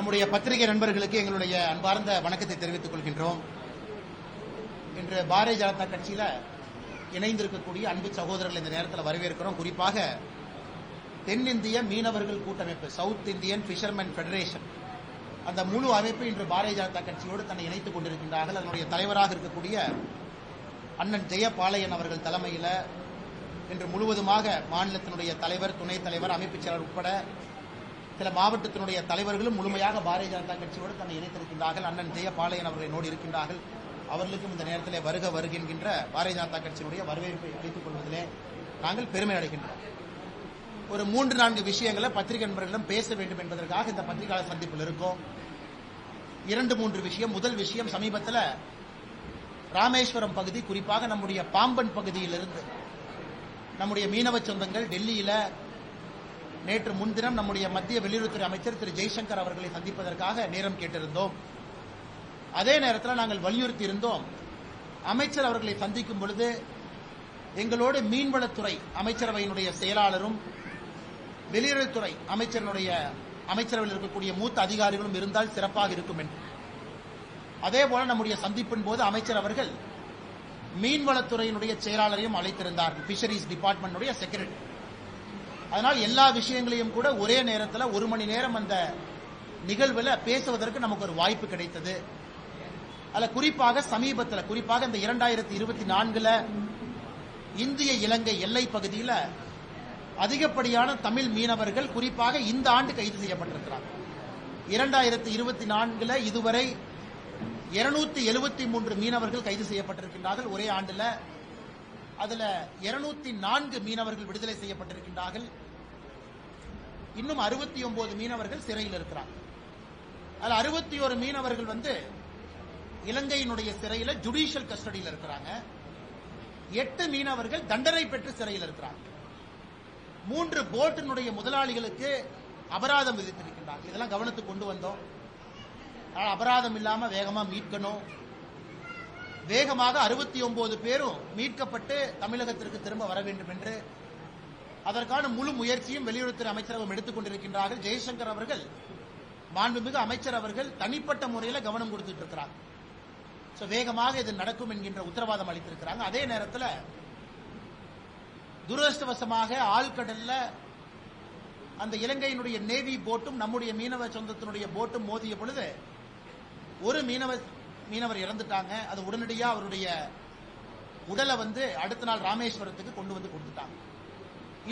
நம்முடைய பத்திரிகை நண்பர்களுக்கு எங்களுடைய அன்பார்ந்த வணக்கத்தை தெரிவித்துக் கொள்கின்றோம். இன்று பாரதிய ஜனதா கட்சியில இணைந்திருக்கக்கூடிய அன்பு சகோதரர்கள் இந்த நேரத்தில் வரவேற்கிறோம். குறிப்பாக தென்னிந்திய மீனவர்கள் கூட்டமைப்பு, சவுத் இந்தியன் பிஷர்மேன் ஃபெடரேஷன், அந்த முழு அமைப்பு இன்று பாரதிய ஜனதா கட்சியோடு தன்னை இணைத்துக் கொண்டிருக்கின்றார்கள். அதனுடைய தலைவராக இருக்கக்கூடிய அண்ணன் ஜெயபாளையன் அவர்கள் தலைமையில் இன்று முழுவதுமாக மாநிலத்தினுடைய தலைவர், துணைத் தலைவர், அமைப்புச் செயலர் உட்பட சில மாவட்டத்தினுடைய தலைவர்களும் முழுமையாக பாரதிய ஜனதா கட்சியோடு தன்னை இணைத்திருக்கின்றார்கள். அண்ணன் ஜெயபாளையன் அவர்கள் என்னோடு இருக்கின்றார்கள். அவர்களுக்கும் இந்த நேரத்தில் வருகின்ற பாரதிய ஜனதா கட்சியினுடைய வரவேற்பை அளித்துக் கொள்வதிலே நாங்கள் பெருமை அடைகின்றோம். ஒரு 3-4 விஷயங்களை பத்திரிகை நண்பர்களிடம் பேச வேண்டும் என்பதற்காக இந்த பத்திரிகையாளர் சந்திப்பில் இருக்கோம். 2-3 விஷயம். முதல் விஷயம், சமீபத்தில் ராமேஸ்வரம் பகுதி, குறிப்பாக நம்முடைய பாம்பன் பகுதியிலிருந்து நம்முடைய மீனவ சொந்தங்கள் டெல்லியில நேற்று முன்தினம் நம்முடைய மத்திய வெளியுறவுத்துறை அமைச்சர் திரு ஜெய்சங்கர் அவர்களை சந்திப்பதற்காக நேரம் கேட்டிருந்தோம். அதே நேரத்தில் நாங்கள் வலியுறுத்தி இருந்தோம், அமைச்சர் அவர்களை சந்திக்கும் பொழுது எங்களோடு மீன்வளத்துறை அமைச்சரவையினுடைய செயலாளரும் வெளியுறவுத்துறை அமைச்சரவையில் இருக்கக்கூடிய மூத்த அதிகாரிகளும் இருந்தால் சிறப்பாக இருக்கும் என்று. அதேபோல நம்முடைய சந்திப்பின் போது அமைச்சர் அவர்கள் மீன்வளத்துறையினுடைய செயலாளரையும் அழைத்திருந்தார்கள், பிஷரிஸ் டிபார்ட்மெண்ட் செக்ரட்டரி. அதனால் எல்லா விஷயங்களையும் கூட ஒரே நேரத்தில் 1 மணி நேரம் அந்த நிகழ்வில் பேசுவதற்கு நமக்கு ஒரு வாய்ப்பு கிடைத்தது. அதில் குறிப்பாக சமீபத்தில், குறிப்பாக இந்த 2024 இந்திய இலங்கை எல்லை பகுதியில் அதிகப்படியான தமிழ் மீனவர்கள் குறிப்பாக இந்த ஆண்டு கைது செய்யப்பட்டிருக்கிறார். 2024 இதுவரை 273 மீனவர்கள் கைது செய்யப்பட்டிருக்கின்றார்கள் ஒரே ஆண்டில். அதுல 204 மீனவர்கள் விடுதலை செய்யப்பட்டிருக்கின்றார்கள். இன்னும் 69 மீனவர்கள் சிறையில் இருக்கிறார்கள். அதுல 61 மீனவர்கள் இலங்கையினுடைய சிறையில் ஜுடிஷியல் கஸ்டடியில் இருக்கிறாங்க. 8 மீனவர்கள் தண்டனை பெற்று சிறையில் இருக்கிறாங்க. 3 போட்டினுடைய முதலாளிகளுக்கு அபராதம் விதித்திருக்கின்றார்கள். இதெல்லாம் கவனத்துக்கு கொண்டு வந்தோம். அபராதம் இல்லாம வேகமா மீட்கணும். வேகமாக 69 பேரும் மீட்கப்பட்டு தமிழகத்திற்கு திரும்ப வர வேண்டும் என்று அதற்கான முழு முயற்சியும் வெளியுறவுத்துறை அமைச்சரகம் எடுத்துக் கொண்டிருக்கின்றார்கள். ஜெய்சங்கர் அவர்கள், மாண்புமிகு அமைச்சர் அவர்கள் தனிப்பட்ட முறையில் கவனம் கொடுத்துட்டு இருக்கிறாங்க. வேகமாக இது நடக்கும் என்கின்ற உத்தரவாதம் அளித்திருக்கிறாங்க. அதே நேரத்தில் துரதிருஷ்டவசமாக ஆழ்கடல்ல அந்த இலங்கையினுடைய நேவி போட்டும் நம்முடைய மீனவ சொந்தத்தினுடைய போட்டும் மோதிய பொழுது ஒரு மீனவர் இறந்துட்டாங்க. அது உடனடியாக அவருடைய உடலை அடுத்த நாள் ராமேஸ்வரத்துக்கு கொண்டு வந்து கொடுத்துட்டாங்க.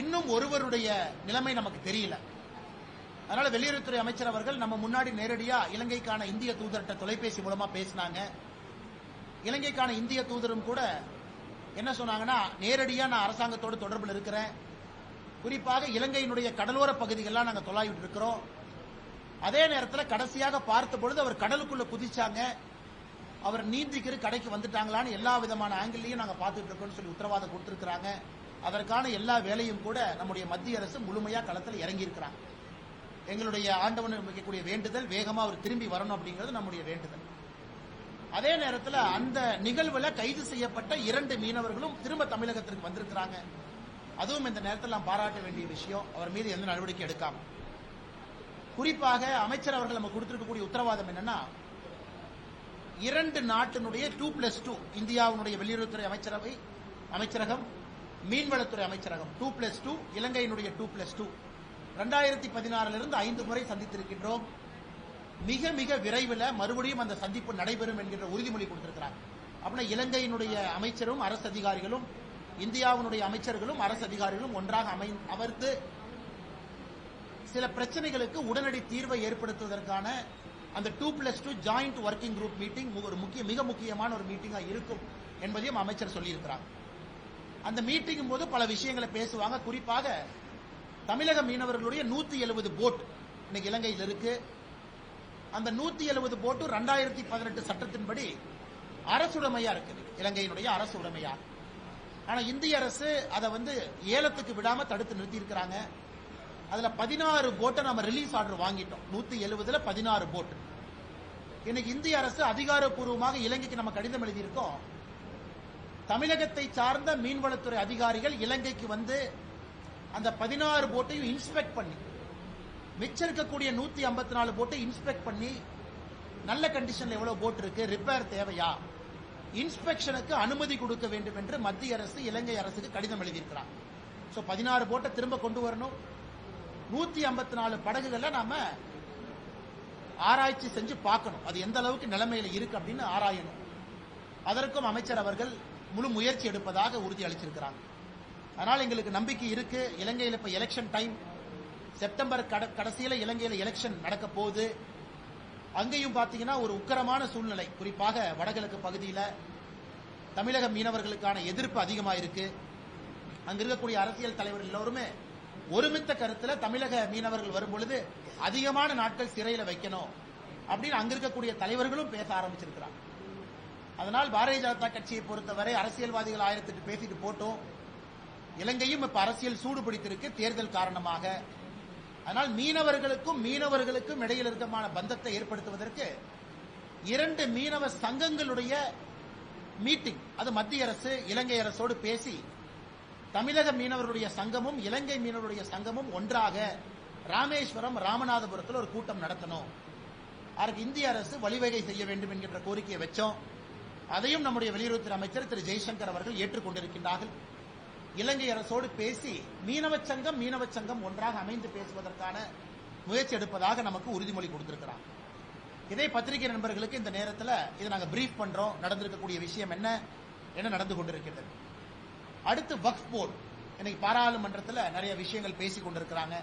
இன்னும் ஒருவருடைய நிலைமை நமக்கு தெரியல. அதனால வெளியுறவுத்துறை அமைச்சர் அவர்கள் நம்ம முன்னாடி நேரடியா இலங்கைக்கான இந்திய தூதர்கிட்ட தொலைபேசி மூலமா பேசினாங்க. இலங்கைக்கான இந்திய தூதரும் கூட என்ன சொன்னாங்கன்னா, நேரடியா நான் அரசாங்கத்தோடு தொடர்பில் இருக்கிறேன். குறிப்பாக இலங்கையினுடைய கடலோர பகுதிகள்லாம் நாங்கள் தொலைவிட்டு இருக்கிறோம். அதே நேரத்தில் கடைசியாக பார்த்த பொழுது அவர் கடலுக்குள்ள குதிச்சாங்க, அவர் நீந்திக்கிற கடைக்கு வந்துட்டாங்களான்னு எல்லா விதமான ஆங்கிள்லையும் நாங்கள் பார்த்துட்டு இருக்கோம்னு சொல்லி உத்தரவாதம் கொடுத்திருக்கிறாங்க. அதற்கான எல்லா வேலையும் கூட நம்முடைய மத்திய அரசு முழுமையா களத்தில் இறங்கி இருக்கிறாங்க. எங்களுடைய ஆண்டவன் வைக்கக்கூடிய வேண்டுதல், வேகமா அவர் திரும்பி வரணும் அப்படிங்கிறது நம்முடைய வேண்டுதல். அதே நேரத்தில் அந்த நிகழ்வில் கைது செய்யப்பட்ட 2 மீனவர்களும் திரும்ப தமிழகத்திற்கு வந்திருக்கிறாங்க. அதுவும் இந்த நேரத்தில் நாம் பாராட்ட வேண்டிய விஷயம். அவர் மீது எந்த நடவடிக்கை எடுக்காம, குறிப்பாக அமைச்சர் அவர்கள் நம்ம கொடுத்திருக்கக்கூடிய உத்தரவாதம் என்னன்னா, 2 நாட்டினுடைய 2+2, இந்தியாவுடைய வெளியுறவுத்துறை அமைச்சரகம், மீன்வளத்துறை அமைச்சரகம் 2+2, இலங்கையினுடைய 2+2, 2016 5 முறை சந்தித்திருக்கின்றோம். மிக மிக விரைவில் மறுபடியும் அந்த சந்திப்பு நடைபெறும் என்கின்ற உறுதிமொழி கொடுத்திருக்கிறார். அப்படின்னா இலங்கையினுடைய அமைச்சரும் அரசு அதிகாரிகளும், இந்தியாவினுடைய அமைச்சர்களும் அரசு அதிகாரிகளும் ஒன்றாக அமர்ந்து சில பிரச்சனைகளுக்கு உடனடி தீர்வை ஏற்படுத்துவதற்கான அந்த 2+2 ஜாயிண்ட் ஒர்க்கிங் குரூப் மீட்டிங் மிக முக்கியமான ஒரு மீட்டிங்கா இருக்கும் என்பதையும் அமைச்சர் சொல்லியிருக்கிறார். அந்த மீட்டிங் போது பல விஷயங்களை பேசுவாங்க. குறிப்பாக தமிழக மீனவர்களுடைய 170 போட் இன்னைக்கு இலங்கையில் இருக்கு. அந்த 170 போட்டு 2018 சட்டத்தின்படி அரசுடைமையா இருக்கு, இலங்கையினுடைய அரசு உடைமையா. ஆனா இந்திய அரசு அதை ஏலத்துக்கு விடாம தடுத்து நிறுத்தி இருக்கிறாங்க. அதுல 16 போட்டை நம்ம ரிலீஸ் ஆர்டர் வாங்கிட்டோம். 170ல் 16 போட். இன்னைக்கு இந்திய அரசு அதிகாரப்பூர்வமாக இலங்கைக்கு நம்ம கடிதம் எழுதியிருக்கோம். தமிழகத்தை சார்ந்த மீன்வளத்துறை அதிகாரிகள் இலங்கைக்கு அந்த 16 போட்டையும் இன்ஸ்பெக்ட் பண்ணி மிச்சம் இருக்கக்கூடிய 154 போட்டை இன்ஸ்பெக்ட் பண்ணி நல்ல கண்டிஷன்ல எவ்வளவு போட் இருக்கு, ரிப்பேர் தேவையா, இன்ஸ்பெக்ஷனுக்கு அனுமதி கொடுக்க வேண்டும் என்று மத்திய அரசு இலங்கை அரசுக்கு கடிதம் எழுதியிருக்கிறார். 16 போட்டை திரும்ப கொண்டு வரணும். 154 படகுகளை நாம ஆராய்ச்சி செஞ்சு பார்க்கணும், அது எந்த அளவுக்கு நிலைமையில இருக்கு அப்படின்னு ஆராயணும். அதற்கும் அமைச்சர் அவர்கள் முழு முயற்சி எடுப்பதாக உறுதி அளிச்சிருக்கிறாங்க. அதனால் எங்களுக்கு நம்பிக்கை இருக்கு. இலங்கையில் இப்ப எலெக்ஷன் டைம், செப்டம்பர் கடைசியில இலங்கையில எலெக்ஷன் நடக்க போகுது. அங்கேயும் பாத்தீங்கன்னா ஒரு உக்கிரமான சூழ்நிலை, குறிப்பாக வடகிழக்கு பகுதியில் தமிழக மீனவர்களுக்கான எதிர்ப்பு அதிகமா இருக்கு. அங்க இருக்கக்கூடிய அரசியல் தலைவர்கள் எல்லோருமே ஒருமித்த கருத்துல தமிழக மீனவர்கள் வரும் பொழுது அதிகமான நாட்கள் சிறையில் வைக்கணும் அப்படின்னு அங்க இருக்கக்கூடிய தலைவர்களும் பேச ஆரம்பிச்சிருக்கிறாங்க. அதனால் பாரதிய ஜனதா கட்சியை பொறுத்தவரை அரசியல்வாதிகள் 1008 பேசிட்டு போட்டோம். இலங்கையும் இப்ப அரசியல் சூடு பிடித்திருக்கு தேர்தல் காரணமாக. அதனால் மீனவர்களுக்கும் இடையில் இருக்கமான பந்தத்தை ஏற்படுத்துவதற்கு 2 மீனவ சங்கங்களுடைய மீட்டிங், அது மத்திய அரசு இலங்கை அரசோடு பேசி தமிழக மீனவருடைய சங்கமும் இலங்கை மீனவருடைய சங்கமும் ஒன்றாக ராமேஸ்வரம் ராமநாதபுரத்தில் ஒரு கூட்டம் நடத்தணும். அதற்கு இந்திய அரசு வழிவகை செய்ய வேண்டும் என்கின்ற கோரிக்கையை வச்சோம். அதையும் நம்முடைய வெளியுறவுத்துறை அமைச்சர் திரு ஜெய்சங்கர் அவர்கள் ஏற்றுக்கொண்டிருக்கின்றார்கள். இலங்கை அரசோடு பேசி மீனவ சங்கம் ஒன்றாக அமைந்து பேசுவதற்கான முயற்சி எடுப்பதாக நமக்கு உறுதிமொழி கொடுத்திருக்கிறார். இதே பத்திரிகை நண்பர்களுக்கு இந்த நேரத்தில் இதை நாங்கள் பிரீஃப் பண்றோம். நடந்திருக்கக்கூடிய விஷயம் என்ன நடந்து கொண்டிருக்கிறது. அடுத்து வக்ஃப் போர்டு, இன்னைக்கு பாராளுமன்றத்தில் நிறைய விஷயங்கள் பேசிக் கொண்டிருக்கிறாங்க.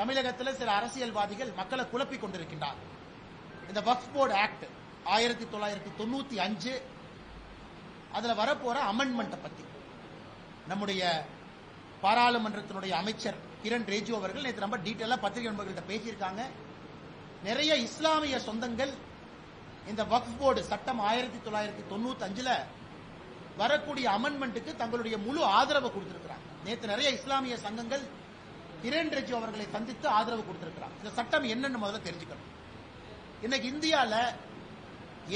தமிழகத்தில் சில அரசியல்வாதிகள் மக்களை குழப்பிக் கொண்டிருக்கின்றார். இந்த வக்ஃப் போர்டு ஆக்ட் 1995 அதுல வரப்போற அமெண்ட்மெண்ட் பத்தி நம்முடைய பாராளுமன்றத்தினுடைய அமைச்சர் கிரண் ரிஜிஜு அவர்கள் நேற்று ரொம்ப டீட்டெயிலா பத்திரிகை நண்பர்கள்ட்ட பேசியிருக்காங்க. நிறைய இஸ்லாமிய சொந்தங்கள் இந்த வக்ஃப் போர்டு சட்டம் 1995 வரக்கூடிய அமெண்ட்மெண்ட்டுக்கு தங்களுடைய முழு ஆதரவு கொடுத்திருக்கிறாங்க. நேற்று நிறைய இஸ்லாமிய சங்கங்கள் கிரண் ரிஜிஜு அவர்களை சந்தித்து ஆதரவு கொடுத்திருக்கிறாங்க. இந்த சட்டம் என்னன்னு முதல்ல தெரிஞ்சுக்கணும். இன்னைக்கு இந்தியால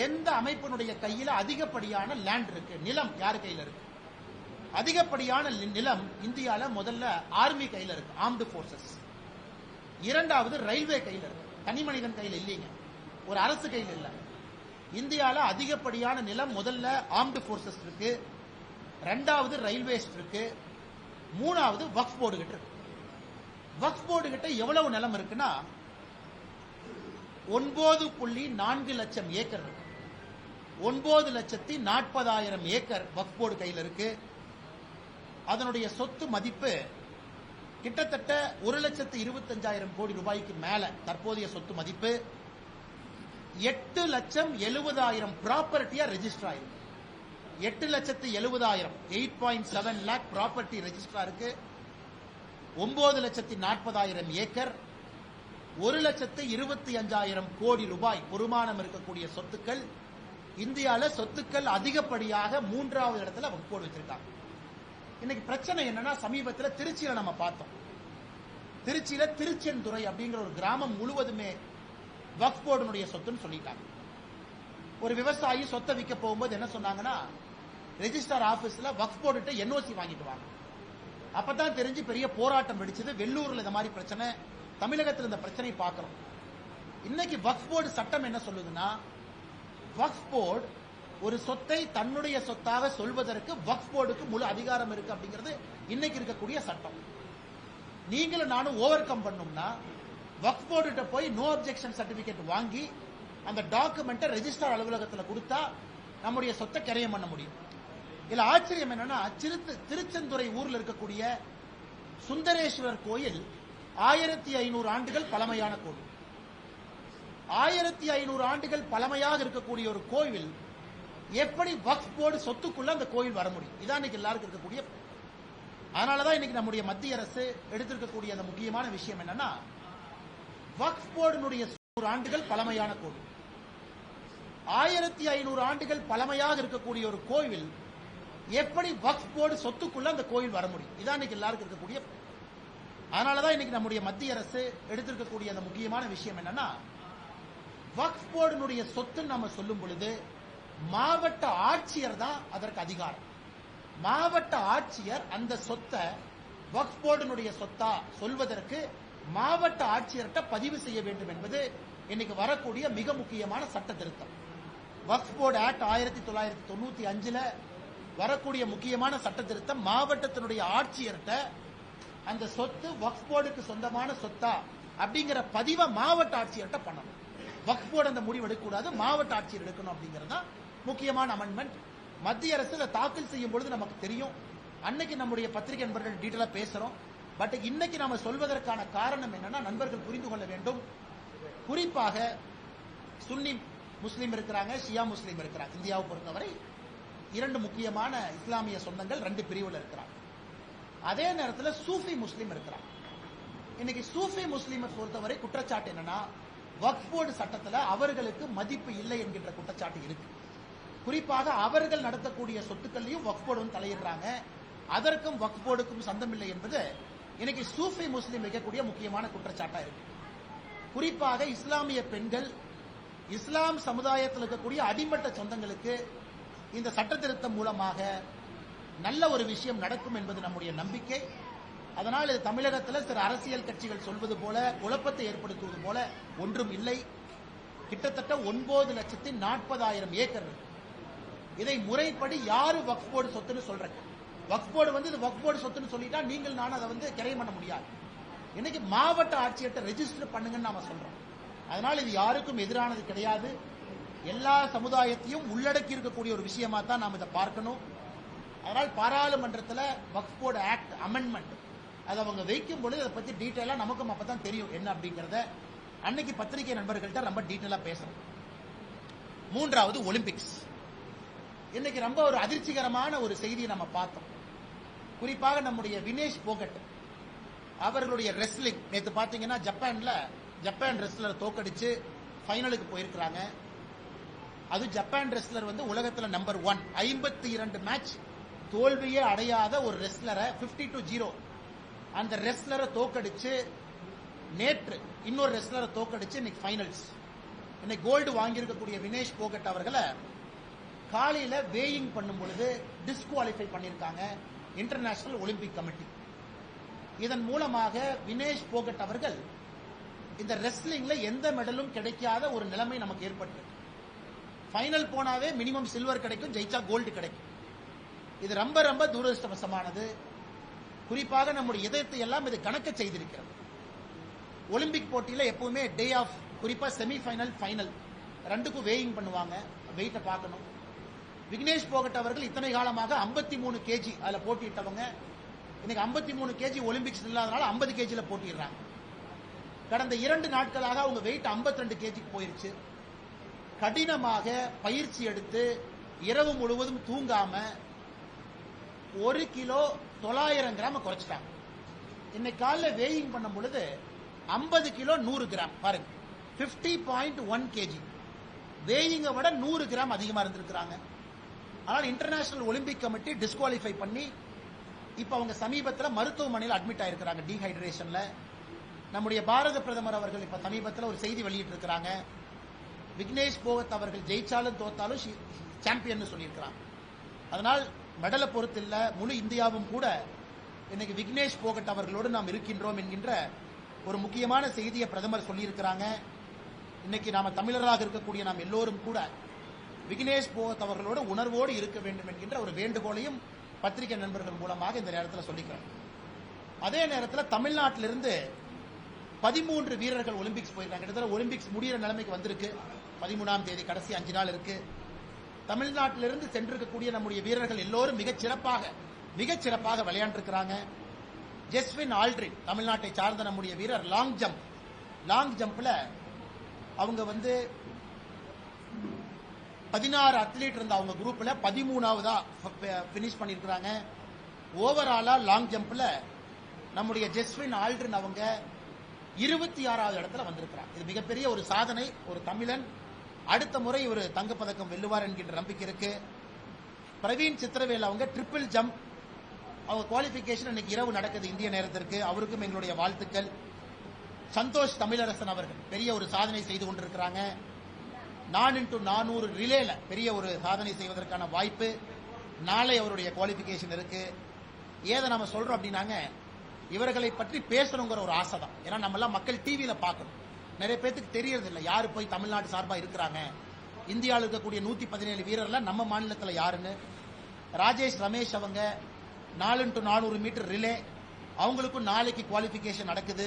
எந்த அமைப்பினுடைய கையில அதிகப்படியான லேண்ட் இருக்கு, நிலம் யாரு கையில இருக்கு? அதிகப்படியான நிலம் இந்தியால முதல்ல ஆர்மி கையில இருக்கு, ஆர்ம்டு போர்சஸ். இரண்டாவது ரயில்வே கையில இருக்கு, தனி மனிதன் கையில இல்லைங்க, ஒரு அரசு கையில இல்ல. இந்தியால அதிகப்படியான நிலம் முதல்ல ஆர்ம்டு போர்சஸ் இருக்கு, இரண்டாவது ரயில்வேஸ் இருக்கு, மூணாவது வக்ஃப் போர்டு கிட்ட இருக்கு. வக்ஃப் போர்டு கிட்ட எவ்வளவு நிலம் இருக்குன்னா 9.4 லட்சம் ஏக்கர் இருக்கு. 9,40,000 ஏக்கர் வக்ஃப் போர்டு கையில் இருக்கு. அதனுடைய சொத்து மதிப்பு கிட்டத்தட்ட 1,25,000 கோடி ரூபாய்க்கு மேல தற்போதைய சொத்து மதிப்பு. 8,70,000 ப்ராப்பர்ட்டியா ரெஜிஸ்டர் ஆயிருக்கு. 8,70,000 8.7 லேக் ப்ராப்பர்ட்டி ரெஜிஸ்டர் இருக்கு. 9,40,000 ஏக்கர், 1,25,000 கோடி ரூபாய் பொறுமானம் இருக்கக்கூடிய சொத்துக்கள். இந்தியாவில் சொத்துக்கள் அதிகப்படியாக 3வது இடத்துல வக்ஃப் போர்டு வச்சிருக்காங்க. இன்னைக்கு பிரச்சனை என்னன்னா, சமீபத்தில் திருச்சியில நம்ம பார்த்தோம். திருச்சியில திருச்செந்துறை அப்படிங்கிற ஒரு கிராமம் முழுவதுமே வக்ஃப் போர்டுனுடைய சொத்துன்னு சொல்லிட்டாங்க. ஒரு விவசாயி சொத்தை விற்க போகும்போது என்ன சொன்னாங்கன்னா, ரெஜிஸ்டர் ஆபீஸ்ல வக்ஃப் போர்டு என்ஓசி வாங்கிட்டு வாங்க. அப்பதான் தெரிஞ்சு பெரிய போராட்டம் வெடிச்சது. வெள்ளூர்ல இந்த மாதிரி பிரச்சனை, தமிழகத்தில் இந்த பிரச்சனை பார்க்கிறோம். இன்னைக்கு வக்ஃப் போர்டு சட்டம் என்ன சொல்லுதுன்னா, வக்ஃப் போர்டு ஒரு சொத்தை தன்னுடைய சொத்தாக சொல்வதற்கு வக்ஃப் போர்டுக்கு முழு அதிகாரம் இருக்கு அப்படிங்கிறது இன்னைக்கு இருக்கக்கூடிய சட்டம். நீங்களும் நானும் ஓவர் கம் பண்ணோம்னா வக்ஃப் போர்டு போய் நோ அப்ஜெக்ஷன் சர்டிபிகேட் வாங்கி அந்த டாக்குமெண்ட்டை ரெஜிஸ்டர் அலுவலகத்தில் கொடுத்தா நம்முடைய சொத்தை கிரயம் பண்ண முடியும். இதுல ஆச்சரியம் என்னன்னா, திருச்செந்துறை ஊர்ல இருக்கக்கூடிய சுந்தரேஸ்வரர் கோயில் 1500 ஆண்டுகள் பழமையான கோவில். 1500 ஆண்டுகள் பழமையாக இருக்கக்கூடிய ஒரு கோவில் எப்படி வக்ஃப் போர்டு சொத்துக்குள்ள அந்த கோயில் வர முடியும்? இதான் இன்னைக்கு எல்லாருக்கும் இருக்கக்கூடிய. அதனாலதான் இன்னைக்கு நம்முடைய மத்திய அரசு எடுத்திருக்கக்கூடிய அந்த முக்கியமான விஷயம் என்னன்னா, வக்ஃப் போர்டுனுடைய 100 ஆண்டுகள் பழமையான கோவில், 1500 ஆண்டுகள் பழமையாக இருக்கக்கூடிய ஒரு கோவில் எப்படி வக்ஃப் போர்டு சொத்துக்குள்ள அந்த கோயில் வர முடியும்? இதான் இன்னைக்கு எல்லாருக்கும் இருக்கக்கூடிய. அதனாலதான் இன்னைக்கு நம்முடைய மத்திய அரசு எடுத்திருக்கக்கூடிய அந்த முக்கியமான விஷயம் என்னன்னா, வக்ஃப் போர்டுனுடைய சொத்து நம்ம சொல்லும் பொழுது மாவட்ட ஆட்சியர் தான் அதற்கு அதிகாரம். மாவட்ட ஆட்சியர் அந்த சொத்தை வக்ஃப் போர்டுனுடைய சொத்தா சொல்வதற்கு மாவட்ட ஆட்சியர்கிட்ட பதிவு செய்ய வேண்டும் என்பது இன்னைக்கு வரக்கூடிய மிக முக்கியமான சட்ட திருத்தம். வக்ஃப் போர்டு ஆக்ட் 1995 வரக்கூடிய முக்கியமான சட்ட திருத்தம் மாவட்டத்தினுடைய ஆட்சியர்கிட்ட அந்த சொத்து வக்ஃப் போர்டுக்கு சொந்தமான சொத்தா அப்படிங்கிற பதிவை மாவட்ட ஆட்சியர்கிட்ட பண்ணணும். வக்ஃப் போர்டு அந்த முடிவு எடுக்கக்கூடாது, மாவட்ட ஆட்சியர் எடுக்கணும் அப்படிங்கிறது தான் முக்கியமான அமெண்ட்மெண்ட். மத்திய அரசு அதை தாக்கல் செய்யும் பொழுது நமக்கு தெரியும். அன்னைக்கு நம்முடைய பத்திரிகை நண்பர்கள் டீட்டெயிலா பேசுறோம். பட் இன்னைக்கு நாம சொல்வதற்கான காரணம் என்னன்னா, நண்பர்கள் புரிந்து கொள்ள வேண்டும். குறிப்பாக சுன்னி முஸ்லீம் இருக்கிறாங்க, ஷியா முஸ்லீம் இருக்கிறாங்க. இந்தியாவை பொறுத்தவரை 2 முக்கியமான இஸ்லாமிய சொந்தங்கள் 2 பிரிவுல இருக்கிறாங்க. அதே நேரத்தில் சூஃபி முஸ்லீம் இருக்கிறாங்க. இன்னைக்கு சூஃபி முஸ்லீமை பொறுத்தவரை குற்றச்சாட்டு என்னன்னா, வக்ஃப் போர்டு சட்டத்தில் அவர்களுக்கு மதிப்பு இல்லை என்கின்ற குற்றச்சாட்டு இருக்கு. குறிப்பாக அவர்கள் நடத்தக்கூடிய சொத்துக்கள்லையும் வக்ஃப் போர்டு தலையிடுறாங்க. அதற்கும் வக்ஃப் போர்டுக்கும் சந்தம் இல்லை என்பது இன்னைக்கு சூஃபி முஸ்லீம் வைக்கக்கூடிய முக்கியமான குற்றச்சாட்டா இருக்கு. குறிப்பாக இஸ்லாமிய பெண்கள், இஸ்லாம் சமுதாயத்தில் இருக்கக்கூடிய அடிமட்ட சொந்தங்களுக்கு இந்த சட்ட திருத்தம் மூலமாக நல்ல ஒரு விஷயம் நடக்கும் என்பது நம்முடைய நம்பிக்கை. அதனால் இது தமிழகத்தில் சில அரசியல் கட்சிகள் சொல்வது போல குழப்பத்தை ஏற்படுத்துவது போல ஒன்றும் இல்லை. கிட்டத்தட்ட 9,40,000 ஏக்கர். இதை முறைப்படி யாரு வக்ஃப் போர்டு சொத்துன்னு சொல்றாங்க. வக்ஃப் போர்டு இது வக்ஃப் போர்டு சொத்துன்னு சொல்லிட்டா நீங்கள் நான் அதை கிரைம் பண்ண முடியாது. இன்னைக்கு மாவட்ட ஆட்சியர்கிட்ட ரெஜிஸ்டர் பண்ணுங்கன்னு நாம சொல்றோம். அதனால் இது யாருக்கும் எதிரானது கிடையாது. எல்லா சமுதாயத்தையும் உள்ளடக்கி இருக்கக்கூடிய ஒரு விஷயமா தான் நாம் இதை பார்க்கணும். அதனால் பாராளுமன்றத்தில் வக்ஃப் போர்டு ஆக்ட் அமெண்ட்மெண்ட் அதை அவங்க வைக்கும் பொழுது அதை பத்தி டீட்டெயிலா நமக்கும் அப்பதான் தெரியும் என்ன அப்படிங்கறத. அன்னைக்கு பத்திரிகை நண்பர்கள்ட்ட ரொம்ப டீட்டெயிலா பேசணும். 3வது ஒலிம்பிக்ஸ். இன்னைக்கு ரொம்ப ஒரு அதிர்ச்சிகரமான ஒரு செய்தியை நம்ம பார்த்தோம். குறிப்பாக நம்முடைய வினேஷ் போகட் அவர்களுடைய ரெஸ்லிங் நேற்று பாத்தீங்கன்னா ஜப்பான் ரெஸ்லர் தோக்கடிச்சு ஃபைனலுக்கு போயிருக்கிறாங்க. அது ஜப்பான் ரெஸ்லர் உலகத்தில் நம்பர் 1, 52 மேட்ச் தோல்வியே அடையாத ஒரு ரெஸ்லரை 50-0 அந்த ரெஸ்லரை தோக்கடிச்சு நேற்று இன்னொரு ரெஸ்லரை தோக்கடிச்சு இன்னைக்கு ஃபைனல்ஸ். இன்னைக்கு கோல்டு வாங்கியிருக்கக்கூடிய வினேஷ் போகட் அவர்களை காலையில வேயிங் பண்ணும் பொழுது டிஸ்குவாலிஃபை பண்ணியிருக்காங்க இன்டர்நேஷனல் ஒலிம்பிக் கமிட்டி. இதன் மூலமாக வினேஷ் போகட் அவர்கள் இந்த ரெஸ்லிங்ல எந்த மெடலும் கிடைக்காத ஒரு நிலைமை நமக்கு ஏற்பட்டு, ஃபைனல் போனாவே மினிமம் சில்வர் கிடைக்கும், ஜெயிச்சா கோல்டு கிடைக்கும். இது ரொம்ப ரொம்ப துரதிருஷ்டவசமானது. குறிப்பாக நம்முடைய இதயத்தை எல்லாம் இது கணக்க செய்திருக்கிறது. ஒலிம்பிக் போட்டியில எப்பவுமே டே ஆஃப், குறிப்பா செமி ஃபைனல், ஃபைனல் 2க்கும் வேயிங் பண்ணுவாங்க, வெயிட்ட பார்க்கணும். விக்னேஷ் போகட் அவர்கள் இத்தனை காலமாக 53 கேஜி அதுல போட்டியிட்டவங்க. இன்னைக்கு 53 கேஜி ஒலிம்பிக்ஸ் இல்லாதனால 50 கேஜில போட்டிடுறாங்க. கடந்த 2 நாட்களாக அவங்க வெயிட் 52 கேஜிக்கு போயிருச்சு. கடினமாக பயிற்சி எடுத்து இரவு முழுவதும் தூங்காம 1 கிலோ 900 கிராம் குறைச்சிட்டாங்க. இன்னைக்கு காலைல வேயிங் பண்ணும் பொழுது 50 கிலோ 100 கிராம் பாருங்க, 50.1 கேஜி. வேயிங்கை விட 100 கிராம் அதிகமா இருந்திருக்கிறாங்க. ஆனால் இன்டர்நேஷனல் ஒலிம்பிக் கமிட்டி டிஸ்குவாலிஃபை பண்ணி இப்ப அவங்க சமீபத்தில் மருத்துவமனையில் அட்மிட் ஆயிருக்கிறாங்க டீஹைட்ரேஷன்ல. நம்முடைய பாரத பிரதமர் அவர்கள் இப்ப சமீபத்தில் ஒரு செய்தி வெளியிட்டு இருக்கிறாங்க. விக்னேஷ் போகத் அவர்கள் ஜெயிச்சாலும் தோத்தாலும் சாம்பியன் சொல்லியிருக்கிறாங்க. அதனால் மெடலை பொறுத்து இல்ல, முழு இந்தியாவும் கூட இன்னைக்கு விக்னேஷ் போகட் அவர்களோடு நாம் இருக்கின்றோம் என்கின்ற ஒரு முக்கியமான செய்தியை பிரதமர் சொல்லியிருக்கிறாங்க. இன்னைக்கு நாம தமிழராக இருக்கக்கூடிய நாம் எல்லோரும் கூட விக்னேஷ் போகத் அவர்களோடு உணர்வோடு இருக்க வேண்டும் என்கின்ற ஒரு வேண்டுகோளையும் பத்திரிகை நண்பர்கள் மூலமாக இந்த நேரத்தில் சொல்லிக்கிறோம். அதே நேரத்தில் தமிழ்நாட்டிலிருந்து 13 வீரர்கள் ஒலிம்பிக்ஸ் போயிருக்காங்க. கிட்டத்தட்ட ஒலிம்பிக்ஸ் முடிகிற நிலைமைக்கு வந்திருக்கு. 13ஆம் தேதி கடைசி 5 நாள் இருக்கு. தமிழ்நாட்டிலிருந்து சென்றிருக்கக்கூடிய நம்முடைய வீரர்கள் எல்லோரும் மிகச்சிறப்பாக விளையாண்டிருக்கிறாங்க. ஜெஸ்வின் ஆல்ட்ரின் தமிழ்நாட்டை சார்ந்த நம்முடைய வீரர் லாங் ஜம்ப்ல அவங்க 16 அத்லீட் இருந்த அவங்க குரூப்ல 13ஆவதா பினிஷ் பண்ணிருக்கிறாங்க. ஓவராலா லாங் ஜம்ப்ல நம்முடைய ஜெஸ்வின் ஆல்ட்ரின் அவங்க 26வது இடத்துல வந்திருக்கிறார். இது மிகப்பெரிய ஒரு சாதனை. ஒரு தமிழன் அடுத்த முறை ஒரு தங்கப்பதக்கம் வெல்லுவார் என்கின்ற நம்பிக்கை இருக்கு. பிரவீன் சித்திரவேல் அவங்க ட்ரிபிள் ஜம்ப் அவங்க குவாலிபிகேஷன் இன்னைக்கு இரவு நடக்குது இந்திய நேரத்திற்கு. அவருக்கும் எங்களுடைய வாழ்த்துக்கள். சந்தோஷ் தமிழரசன் அவர்கள் பெரிய ஒரு சாதனை செய்து கொண்டிருக்கிறாங்க. 4x400 ரிலேல பெரிய ஒரு சாதனை செய்வதற்கான வாய்ப்பு. நாளை அவருடைய குவாலிபிகேஷன் இருக்கு. ஏதை நம்ம சொல்றோம் அப்படின்னாங்க, இவர்களை பற்றி பேசணுங்கிற ஒரு ஆசை தான். ஏன்னா நம்ம எல்லாம் மக்கள் டிவியில பார்க்கணும். நிறைய பேருக்கு தெரியறது இல்லை யாரு போய் தமிழ்நாடு சார்பா இருக்கிறாங்க. இந்தியாவில் இருக்கக்கூடிய 117 வீரர்ல நம்ம மாநிலத்தில் யாருன்னு. ராஜேஷ் ரமேஷ் அவங்க 4x400 மீட்டர் ரிலே, அவங்களுக்கும் நாளைக்கு குவாலிபிகேஷன் நடக்குது.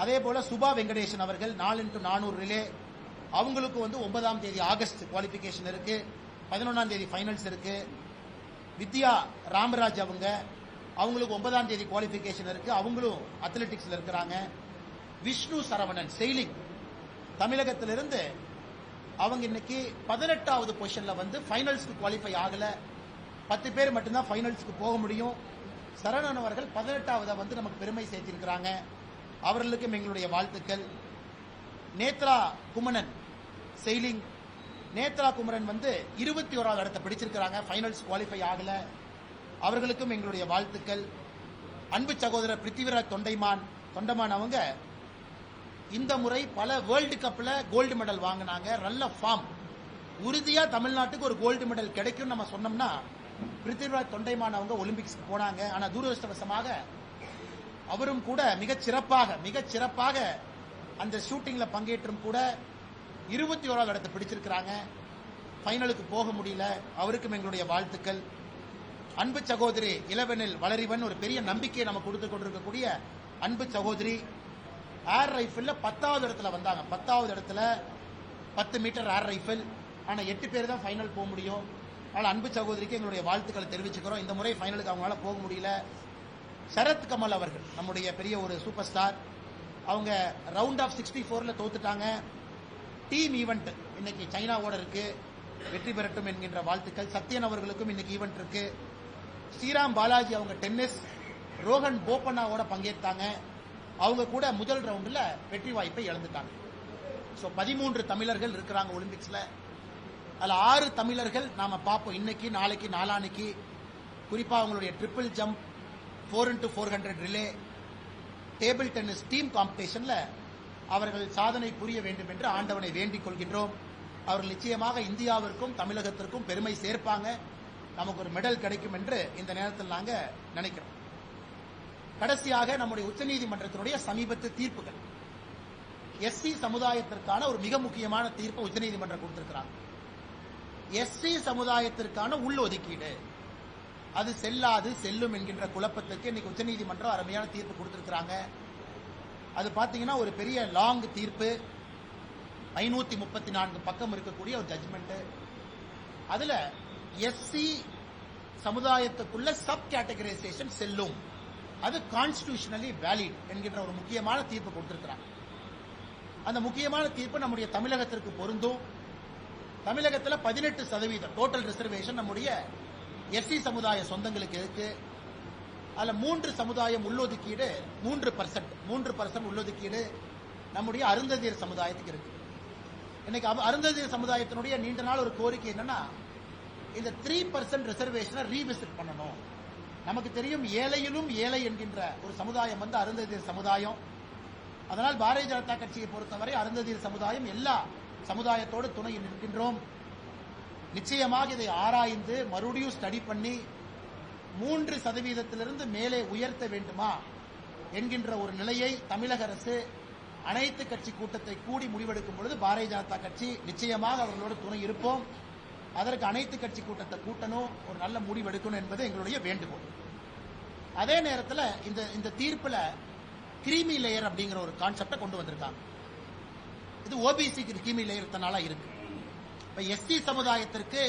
அதே போல சுபா வெங்கடேசன் அவர்கள் 4x400 ரிலே, அவங்களுக்கு 9ஆம் தேதி ஆகஸ்ட் குவாலிபிகேஷன் இருக்கு. 11ஆம் தேதி ஃபைனல்ஸ் இருக்கு. வித்யா ராமராஜ் அவங்களுக்கு 9ஆம் தேதி குவாலிபிகேஷன் இருக்கு. அவங்களும் அத்லெட்டிக்ஸ்ல இருக்கிறாங்க. விஷ்ணு சரவணன் செயிலிங் தமிழகத்திலிருந்து அவங்க இன்னைக்கு 18வது பொசிஷன்ல ஃபைனல்ஸ்க்கு குவாலிஃபை ஆகல. 10 பேர் மட்டும்தான் ஃபைனல்ஸ்க்கு போக முடியும். சரவணன் அவர்கள் 18வது நமக்கு பெருமை சேர்த்திருக்கிறாங்க. அவர்களுக்கும் எங்களுடைய வாழ்த்துக்கள். நேத்ரா குமரன் செயிலிங், நேத்ரா குமரன் 21வது இடத்தை பிடிச்சிருக்கிறாங்க. ஃபைனல்ஸ் குவாலிஃபை ஆகல. அவர்களுக்கும் எங்களுடைய வாழ்த்துக்கள். அன்பு சகோதரர் பிருத்திவிராஜ் தொண்டைமான் அவங்க இந்த முறை பல வேர்ல்டு கப்ல கோல்டு மெடல் வாங்கினாங்க. நல்ல ஃபார்ம். உறுதியா தமிழ்நாட்டுக்கு ஒரு கோல்டு மெடல் கிடைக்கும் நம்ம சொன்னோம்னா பிருத்திவிராஜ் தொண்டைமான் அவங்க ஒலிம்பிக்ஸ்க்கு போனாங்க. ஆனா துரதிருஷ்டவசமாக அவரும் கூட மிகச் சிறப்பாக அந்த ஷூட்டிங்ல பங்கேற்றும் கூட 21வது இடத்தை பிடிச்சிருக்கிறாங்க. ஃபைனலுக்கு போக முடியல. அவருக்கும் எங்களுடைய வாழ்த்துக்கள். அன்பு சகோதரி இளவெனில் வளரிவன் ஒரு பெரிய நம்பிக்கையை நம்ம கொடுத்து கொண்டிருக்கக்கூடிய அன்பு சகோதரி ஏர் ரைஃபிள்ல 10வது இடத்துல வந்தாங்க. 10வது இடத்துல 10 மீட்டர் ஏர் ரைஃபிள். ஆனா 8 பேர் தான் ஃபைனல் போக முடியும். அதனால அன்பு சகோதரிக்கு எங்களுடைய வாழ்த்துக்களை தெரிவிச்சுக்கிறோம். இந்த முறை ஃபைனலுக்கு அவங்களால போக முடியல. சரத் கமல் அவர்கள் நம்முடைய பெரிய ஒரு சூப்பர் ஸ்டார், அவங்க ரவுண்ட் ஆஃப் 64ல தோத்துட்டாங்க. டீம் ஈவெண்ட் இன்னைக்கு சைனாவோட இருக்கு. வெற்றி பெறட்டும் என்கின்ற வாழ்த்துக்கள். சத்யன் அவர்களுக்கும் இன்னைக்கு ஈவெண்ட் இருக்கு. ஸ்ரீராம் பாலாஜி அவங்க டென்னிஸ், ரோஹன் போபண்ணாவோட பங்கேற்றாங்க. அவங்க கூட முதல் ரவுண்ட்ல வெற்றி வாய்ப்பை இழந்துட்டாங்க. 13 தமிழர்கள் இருக்கிறாங்க ஒலிம்பிக்ஸ்ல. அதுல 6 தமிழர்கள் நாம பார்ப்போம் இன்னைக்கு, நாளைக்கு, நாளானைக்கு. குறிப்பா அவங்களுடைய triple jump, 4x400 relay, table tennis team காம்படிஷன்ல அவர்கள் சாதனை புரிய வேண்டும் என்று ஆண்டவனை வேண்டிக் கொள்கின்றோம். அவர்கள் நிச்சயமாக இந்தியாவிற்கும் தமிழகத்திற்கும் பெருமை சேர்ப்பாங்க. நமக்கு ஒரு மெடல் கிடைக்கும் என்று இந்த நேரத்தில் நாங்க நினைக்கிறோம். கடைசியாக நம்முடைய உச்சநீதிமன்றத்தினுடைய சமீபத்து தீர்ப்புகள். எஸ்சி சமுதாயத்திற்கான ஒரு மிக முக்கியமான தீர்ப்பு உச்சநீதிமன்றம் கொடுத்திருக்கிறாங்க. எஸ்சி சமுதாயத்திற்கான உள்ஒதுக்கீடு அது செல்லாது செல்லும் என்கின்ற குழப்பத்துக்கு இன்னைக்கு உச்சநீதிமன்றம் அருமையான தீர்ப்பு கொடுத்திருக்கிறாங்க. அது பாத்தீங்கன்னா ஒரு பெரிய லாங் தீர்ப்பு, 534 பக்கம் இருக்கக்கூடிய ஒரு ஜட்ஜ்மெண்ட். அதுல எஸ்சி சமுதாயத்துக்குள்ள சப் கேட்டகரைசேஷன் செல்லும், அது கான்ஸ்டிடியூஷனலி வேலிட் என்கின்ற ஒரு முக்கியமான தீர்ப்பு கொடுத்திருக்கிறாங்க. அந்த முக்கியமான தீர்ப்பு நம்முடைய தமிழகத்திற்கு பொருந்தும். தமிழகத்தில் 18% டோட்டல் ரிசர்வேஷன் நம்முடைய எஸ்சி சமுதாய சொந்தங்களுக்கு இருக்கு. அதுல 3 சமுதாயம் உள்ளொதுக்கீடு, 3% உள்ளொதுக்கீடு நம்முடைய அருந்ததியர் சமுதாயத்துக்கு இருக்கு. இன்னைக்கு அருந்ததியர் சமுதாயத்தினுடைய நீண்ட நாள் ஒரு கோரிக்கை என்னன்னா, இந்த 3% ரிசர்வேஷனை ரீவிசிட் பண்ணணும். நமக்கு தெரியும் ஏழையிலும் ஏழை என்கின்ற ஒரு சமுதாயம் அருந்ததியர் சமுதாயம். அதனால் பாரதிய ஜனதா கட்சியை பொறுத்தவரை அருந்ததியர் சமுதாயம் எல்லா சமுதாயத்தோடு துணை நிற்கின்றோம். நிச்சயமாக இதை ஆராய்ந்து மறுபடியும் ஸ்டடி பண்ணி 3% மேலே உயர்த்த வேண்டுமா என்கின்ற ஒரு நிலையை தமிழக அரசு அனைத்து கட்சி கூட்டத்தை கூடி முடிவெடுக்கும் பொழுது பாரதிய ஜனதா கட்சி நிச்சயமாக அவர்களோடு துணை இருப்போம். அதற்கு அனைத்து கட்சி கூட்டத்தை கூட்டணும், ஒரு நல்ல முடிவெடுக்கணும் என்பது எங்களுடைய வேண்டுகோள். அதே நேரத்தில் இந்த தீர்ப்புல கிரீமி லேயர் அப்படிங்கிற ஒரு கான்செப்டை கொண்டு வந்திருக்காங்க. இது ஓபிசி கிரீமி லேயர்னால இருக்கு. இப்ப எஸ்சி சமுதாயத்திற்கு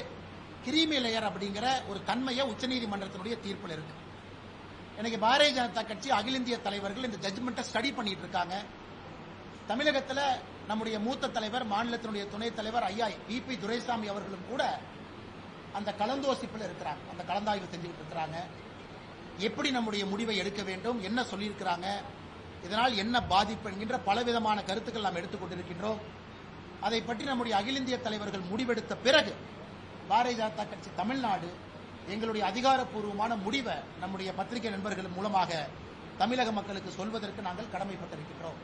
கிரீமி லேயர் அப்படிங்கிற ஒரு தன்மையை உச்சநீதிமன்றத்தினுடைய தீர்ப்பில் இருக்கு. இன்னைக்கு பாரதிய ஜனதா கட்சி அகில இந்திய தலைவர்கள் இந்த ஜட்ஜ்மெண்ட்டை ஸ்டடி பண்ணிட்டு இருக்காங்க. தமிழகத்தில் நம்முடைய மூத்த தலைவர், மாநிலத்தினுடைய துணைத் தலைவர் ஐயா விபி துரைசாமி அவர்களும் கூட அந்த கலந்தோசிப்பில் இருக்கிறாங்க, அந்த கலந்தாய்வு செஞ்சுக்கிட்டு இருக்கிறாங்க. எப்படி நம்முடைய முடிவை எடுக்க வேண்டும், என்ன சொல்லியிருக்கிறாங்க, இதனால் என்ன பாதிப்பு என்கின்ற பலவிதமான கருத்துக்கள் நாம் எடுத்துக் கொண்டிருக்கின்றோம். அதை பற்றி நம்முடைய அகில இந்திய தலைவர்கள் முடிவெடுத்த பிறகு பாரதிய ஜனதா கட்சி தமிழ்நாடு எங்களுடைய அதிகாரப்பூர்வமான முடிவை நம்முடைய பத்திரிகை நண்பர்கள் மூலமாக தமிழக மக்களுக்கு சொல்வதற்கு நாங்கள் கடமைப்பட்டிருக்கின்றோம்.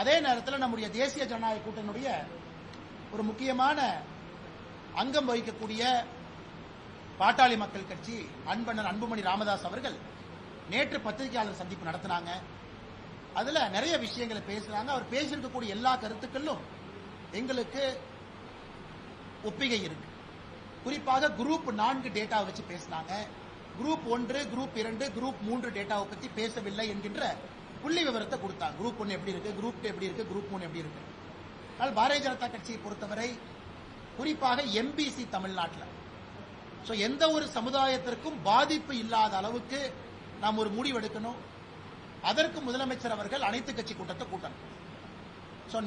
அதே நேரத்தில் நம்முடைய தேசிய ஜனநாயக கூட்டணியுடைய ஒரு முக்கியமான அங்கம் வகிக்கக்கூடிய பாட்டாளி மக்கள் கட்சி அன்புமணி ராமதாஸ் அவர்கள் நேற்று பத்திரிகையாளர் சந்திப்பு நடத்தினாங்க. அதுல நிறைய விஷயங்களை பேசுறாங்க. அவர் பேசியிருக்கக்கூடிய எல்லா கருத்துக்களும் எங்களுக்கு ஒப்பிகை இருக்கு. குறிப்பாக குரூப் 4 டேட்டாவை வச்சு பேசினாங்க. குரூப் 1, குரூப் 2, குரூப் 3 டேட்டாவை பத்தி பேசவில்லை என்கின்ற புள்ளி விவரத்தை கொடுத்தாங்க. குரூப் 1 எப்படி இருக்கு, குரூப் 2 எப்படி இருக்கு, குரூப் 3 எப்படி இருக்கு. ஆனால் பாரதிய ஜனதா கட்சியை பொறுத்தவரை குறிப்பாக எம்பிசி தமிழ்நாட்டில் எந்த ஒரு சமுதாயத்திற்கும் பாதிப்பு இல்லாத அளவுக்கு நாம் ஒரு முடிவெடுக்கணும். அதற்கு முதலமைச்சர் அவர்கள் அனைத்து கட்சி கூட்டத்தை கூட்டணும்.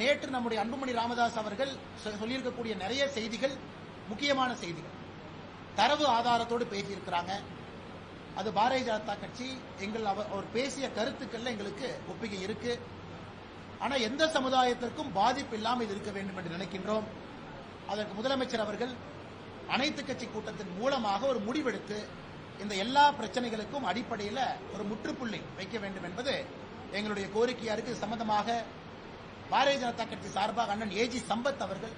நேற்று நம்முடைய அன்புமணி ராமதாஸ் அவர்கள் சொல்லியிருக்கக்கூடிய நிறைய செய்திகள் முக்கியமான செய்திகள், தரவு ஆதாரத்தோடு பேசியிருக்கிறாங்க. அது பாரதிய ஜனதா கட்சி அவர் பேசிய கருத்துக்கள்ல எங்களுக்கு ஒப்பிகை இருக்கு. ஆனா எந்த சமுதாயத்திற்கும் பாதிப்பு இல்லாமல் இது இருக்க வேண்டும் என்று நினைக்கின்றோம். அதற்கு முதலமைச்சர் அவர்கள் அனைத்து கட்சி கூட்டத்தின் மூலமாக ஒரு முடிவெடுத்து இந்த எல்லா பிரச்சனைகளுக்கும் அடிப்படையில் ஒரு முற்றுப்புள்ளி வைக்க வேண்டும் என்பது எங்களுடைய கோரிக்கையா இருக்கு. சம்பந்தமாக பாரதிய ஜனதா கட்சி சார்பாக அண்ணன் ஏஜி சம்பத் அவர்கள்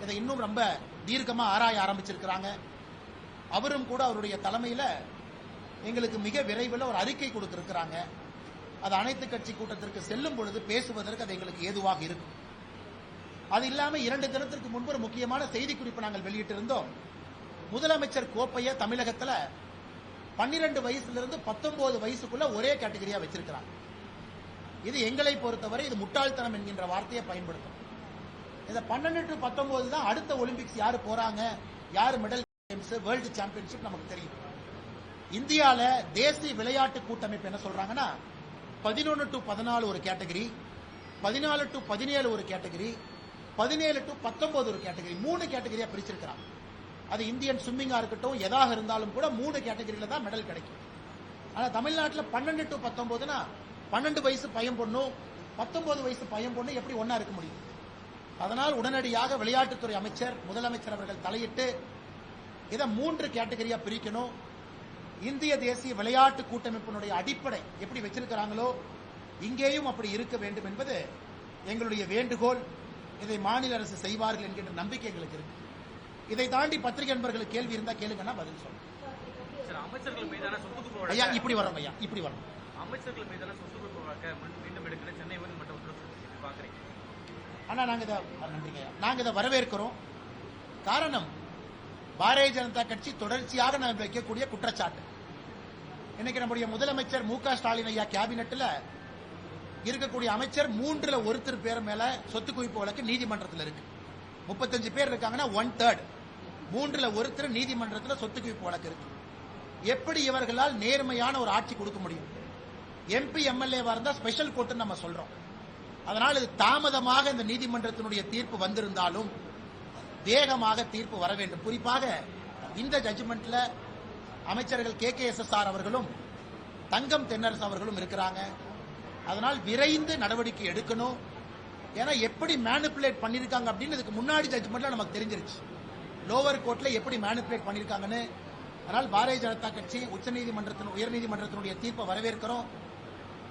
இதை இன்னும் ரொம்ப தீர்க்கமா ஆராய ஆரம்பிச்சிருக்கிறாங்க. அவரும் கூட அவருடைய தலைமையில எங்களுக்கு மிக விரைவில் ஒரு அறிக்கை கொடுத்திருக்கிறாங்க. அது அனைத்து கட்சி கூட்டத்திற்கு செல்லும் பொழுது பேசுவதற்கு அது எங்களுக்கு ஏதுவாக இருக்கும். அது இல்லாம 2 தினத்திற்கு முன்பு ஒரு முக்கியமான செய்தி குறிப்பு நாங்கள் வெளியிட்டிருந்தோம். முதலமைச்சர் கோப்பையை தமிழகத்தில் 12 வயசுலிருந்து 19 வயசுக்குள்ள ஒரே கேட்டகரியா வச்சிருக்கிறாங்க. இது எங்களை பொறுத்தவரை இது முட்டாள்தனம் என்கின்ற வார்த்தையை பயன்படுத்தும். இந்த 12 to 19 தான் அடுத்த ஒலிம்பிக்ஸ் யாரு போறாங்க, யாரு மெடல் கேம்ஸ், வேர்ல்டு சாம்பியன்ஷிப் நமக்கு தெரியும். இந்தியால தேசிய விளையாட்டு கூட்டமைப்பு என்ன சொல்றாங்கன்னா 11 to 14 ஒரு கேட்டகரி, 14 to 17 ஒரு கேட்டகரி, 17 to 19 ஒரு கேட்டகரி, 3 கேட்டகரியா பிரிச்சிருக்கிறாங்க. அது இந்தியன் ஸ்விம்மிங்கா இருக்கட்டும், எதாக இருந்தாலும் கூட 3 கேட்டகரியில தான் மெடல் கிடைக்கும். ஆனா தமிழ்நாட்டில் 12 to 19னா 12 வயசு பையன் பொண்ணு 19 வயசு பையன் பொண்ணு எப்படி ஒன்னா இருக்க முடியும்? அதனால் உடனடியாக விளையாட்டுத்துறை அமைச்சர் முதலமைச்சர் அவர்கள் தலையிட்டு இதை 3 கேட்டகரியா பிரிக்கணும். இந்திய தேசிய விளையாட்டு கூட்டமைப்பினுடைய அடிப்படை எப்படி வச்சிருக்கிறாங்களோ இங்கேயும் அப்படி இருக்க வேண்டும் என்பது எங்களுடைய வேண்டுகோள். இதை மாநில அரசு செய்வார்கள் என்கின்ற நம்பிக்கை எங்களுக்கு இருக்கு. இதை தாண்டி பத்திரிகை நண்பர்களுக்கு கேள்வி இருந்தா கேளுங்கன்னா பதில் சொல்லுங்க. அமைச்சர்கள் மீதான சொத்துக்கு ஐயா இப்படி வரும், ஐயா இப்படி வரும். அமைச்சர்கள் மீதான சொத்துக்கு வழக்க மீண்டும் எடுக்கிற சென்னை உயர்நீதிமன்றம் பாக்குறீங்க. ஆனா நாங்க இதை வரவேற்கிறோம். காரணம் பாரதிய ஜனதா கட்சி தொடர்ச்சியாக நாம் வைக்கக்கூடிய குற்றச்சாட்டு. இன்னைக்கு நம்முடைய முதலமைச்சர் மு.க. ஸ்டாலின் ஐயா கேபினெட்ல இருக்கக்கூடிய அமைச்சர் 3ல் 1 பேர் மேல சொத்து குவிப்பு வழக்கு நீதிமன்றத்தில் இருக்கு. 35 பேர் இருக்காங்கன்னா 1/3, 3ல் 1 நீதிமன்றத்தில் சொத்து குவிப்பு வழக்கு இருக்கு. எப்படி இவர்களால் நேர்மையான ஒரு ஆட்சி கொடுக்க முடியும்? எம்பி எம்எல்ஏவா இருந்தா ஸ்பெஷல் கோர்ட் நம்ம சொல்றோம். அதனால் இது தாமதமாக இந்த நீதிமன்றத்தினுடைய தீர்ப்பு வந்திருந்தாலும் வேகமாக தீர்ப்பு வர வேண்டும். குறிப்பாக இந்த ஜட்ஜ்மெண்ட்ல அமைச்சர்கள் KKSSR அவர்களும் தங்கம் தென்னரசு அவர்களும் இருக்கிறாங்க. அதனால் விரைந்து நடவடிக்கை எடுக்கணும். ஏன்னா எப்படி மேனிபுலேட் பண்ணிருக்காங்க அப்படின்னு இதுக்கு முன்னாடி ஜட்ஜ்மெண்ட்ல நமக்கு தெரிஞ்சிருச்சு. லோவர் கோர்ட்ல எப்படி மேனிபுலேட் பண்ணிருக்காங்கன்னு. அதனால் பாரதிய ஜனதா கட்சி உயர்நீதிமன்றத்தினுடைய தீர்ப்பை வரவேற்கிறோம்.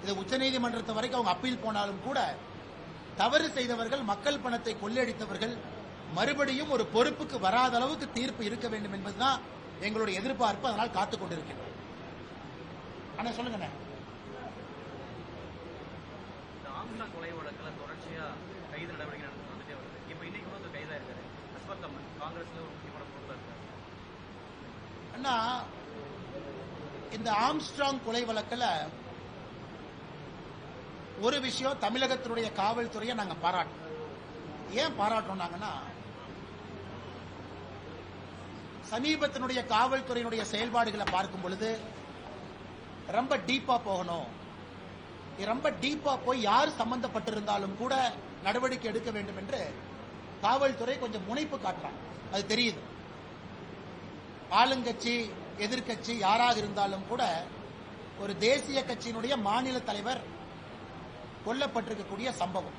இது உச்சநீதிமன்றத்தை வரைக்கும் அவங்க அப்பீல் போனாலும் கூட தவறு செய்தவர்கள், மக்கள் பணத்தை கொள்ளையடித்தவர்கள் மறுபடியும் ஒரு பொறுப்புக்கு வராத அளவுக்கு தீர்ப்பு இருக்க வேண்டும் என்பதுதான் எங்களுடைய எதிர்பார்ப்பு. அதனால் காத்துக் கொண்டிருக்கிறோம். ஆனா சொல்லுங்க, கொலை வழக்கில் தொடர்ச்சியா கைது நடவடிக்கை நடந்துட்டே வருது. இப்ப இன்னைக்கு கூட கைதா இருக்காரு அஸ்வத் அம்மன், காங்கிரஸ்ல ஒரு முக்கியமான பொறுப்பா இருக்காரு. அண்ணா இந்த ஆம்ஸ்ட்ராங் கொலை வழக்கில் ஒரு விஷயம் தமிழகத்தினுடைய காவல்துறையை நாங்க பாராட்டோம். ஏன் பாராட்டோம்னாங்கன்னா சமீபத்தினுடைய காவல்துறையினுடைய செயல்பாடுகளை பார்க்கும் பொழுது ரொம்ப டீப்பா போகணும். ரொம்ப டீப்பா போய் யார் சம்பந்தப்பட்டிருந்தாலும் கூட நடவடிக்கை எடுக்க வேண்டும் என்று காவல்துறை கொஞ்சம் முனைப்பு காட்டுறாங்க. அது தெரியுது. ஆளுங்கட்சி எதிர்கட்சி யாராக இருந்தாலும் கூட ஒரு தேசிய கட்சியினுடைய மாநில தலைவர் கொல்லப்பட்டிருக்கக்கூடிய சம்பவம்.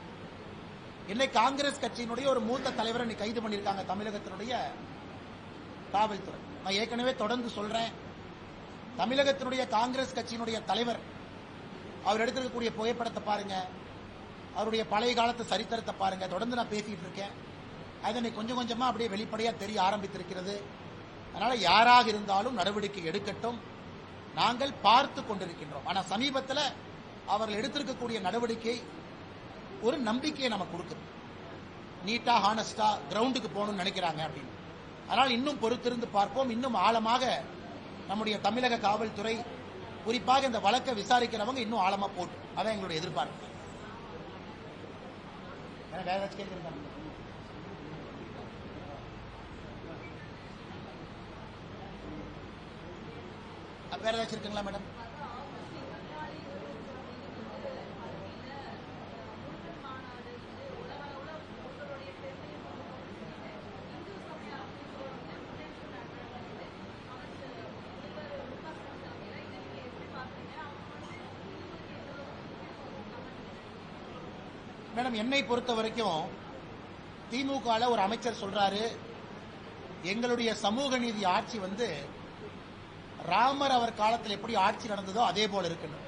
இன்னைக்கு காங்கிரஸ் கட்சியினுடைய ஒரு மூத்த தலைவரை இன்னைக்கு கைது பண்ணியிருக்காங்க தமிழகத்தினுடைய காவல்துறை. நான் ஏற்கனவே தொடர்ந்து சொல்றேன், தமிழகத்தினுடைய காங்கிரஸ் கட்சியினுடைய தலைவர் அவர் எடுத்திருக்கக்கூடிய புகைப்படத்தை பாருங்க, அவருடைய பழைய காலத்து சரித்திரத்தை பாருங்க. தொடர்ந்து நான் பேசிட்டு இருக்கேன். அதனை கொஞ்சம் கொஞ்சமா அப்படியே வெளிப்படையா தெரிய ஆரம்பித்திருக்கிறது. அதனால யாராக இருந்தாலும் நடவடிக்கை எடுக்கட்டும். நாங்கள் பார்த்து கொண்டிருக்கின்றோம். ஆனா சமீபத்தில் அவர்கள் எடுத்திருக்கக்கூடிய நடவடிக்கை ஒரு நம்பிக்கையை நமக்கு கொடுக்குது. நீட்டா ஹானஸ்டா கிரவுண்டுக்கு போகணும்னு நினைக்கிறாங்க அப்படின்னு. அதனால் இன்னும் பொறுத்திருந்து பார்ப்போம். இன்னும் ஆழமாக நம்முடைய தமிழக காவல்துறை குறிப்பாக இந்த வழக்கை விசாரிக்கிறவங்க இன்னும் ஆழமா போட்டு, அதான் எங்களுடைய எதிர்பார்ப்பு. வேற ஏதாச்சும் கேட்குறீங்க? வேற ஏதாச்சும் இருக்குங்களா மேடம்? மேடம், என்னை பொறுத்த வரைக்கும் திமுக ஒரு அமைச்சர் சொல்றாரு, எங்களுடைய சமூக நீதி ஆட்சி ராமர் அவர் காலத்தில் எப்படி ஆட்சி நடந்ததோ அதே போல இருக்குன்னு.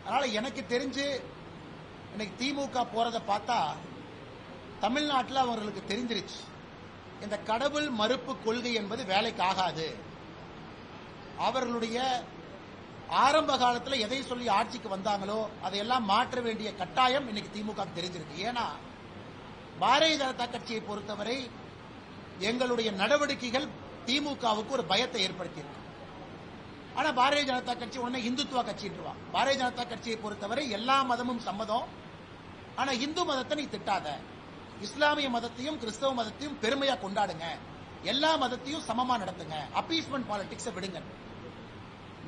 அதனால எனக்கு தெரிஞ்சு இன்னைக்கு திமுக போறதை பார்த்தா தமிழ்நாட்டில் அவர்களுக்கு தெரிஞ்சிருச்சு, இந்த கடவுள் மறுப்பு கொள்கை என்பது வேலைக்கு ஆகாது. அவர்களுடைய ஆரம்ப காலத்தில் எதை சொல்லி ஆட்சிக்கு வந்தாங்களோ அதையெல்லாம் மாற்ற வேண்டிய கட்டாயம் இன்னைக்கு திமுக தெரிஞ்சிருக்கு. ஏன்னா பாரதிய ஜனதா கட்சியை பொறுத்தவரை எங்களுடைய நடவடிக்கைகள் திமுகவுக்கு ஒரு பயத்தை ஏற்படுத்தியிருக்கு. ஆனா பாரதிய ஜனதா கட்சி உடனே இந்துத்துவ கட்சின்றுவா. பாரதிய ஜனதா கட்சியை பொறுத்தவரை எல்லா மதமும் சம்மதம், ஆனா இந்து மதத்தை நீ திட்டாத, இஸ்லாமிய மதத்தையும் கிறிஸ்தவ மதத்தையும் பெருமையா கொண்டாடுங்க, எல்லா மதத்தையும் சமமா நடத்துங்க, அப்பீஸ்மெண்ட் பாலிடிக்ஸை விடுங்க.